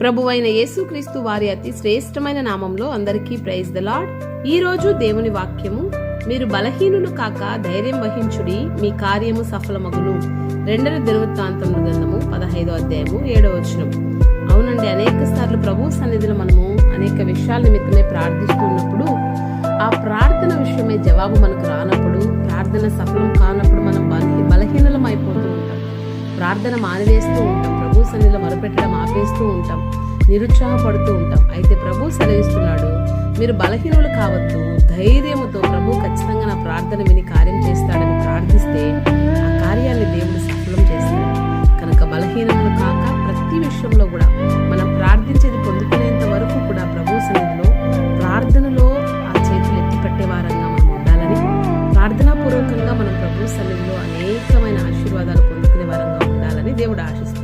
ప్రభువైన యేసుక్రీస్తు వారి అతి శ్రేష్టమైన నామంలో అందరికీ ప్రైజ్ ద లార్డ్. ఈ రోజు దేవుని వాక్యము, మీరు బలహీనులు కాక ధైర్యం వహించుడి, మీ కార్యము సఫలమగును. 2 దినవృత్తాంతముల గ్రంథము 15వ అధ్యాయము 7వ వచనం. అవునండి, అనేక సార్లు ప్రభు సన్నిధిలో మనము అనేక విషయాల నిమిత్తమే ప్రార్థిస్తూ ఉన్నప్పుడు, ఆ ప్రార్థన విషయమే జవాబు మనకు రానప్పుడు, ప్రార్థన సఫలం కానప్పుడు మనం బలహీనలం అయిపోతూ ఉంటాం. ప్రార్థన మానివేస్తూ ఉంటాం, ప్రభు సన్నిధిలో మొరపెట్టడం ఆపేస్తూ ఉంటాం, నిరుత్సాహపడుతూ ఉంటాం. అయితే ప్రభు సెలవిస్తున్నాడు, మీరు బలహీనులు కావద్దు, ధైర్యముతో ప్రభు ఖచ్చితంగా నా ప్రార్థన విని కార్యం చేస్తాడని ప్రార్థిస్తే ఆ కార్యాన్ని దేవుడు సఫలం చేస్తాడు. కనుక బలహీనములు కాక ప్రతి విషయంలో కూడా మనం ప్రార్థించేది పొందుకునేంత వరకు కూడా ప్రభు సన్నిధిలో ప్రార్థనలో ఆ చేతులు ఎత్తి పెట్టే వారంగా మనం ఉండాలని, ప్రార్థనాపూర్వకంగా మనం ప్రభు సన్నిధిలో అనేకమైన ఆశీర్వాదాలు పొందుకునే వారంగా ఉండాలని దేవుడు ఆశిస్తున్నాడు.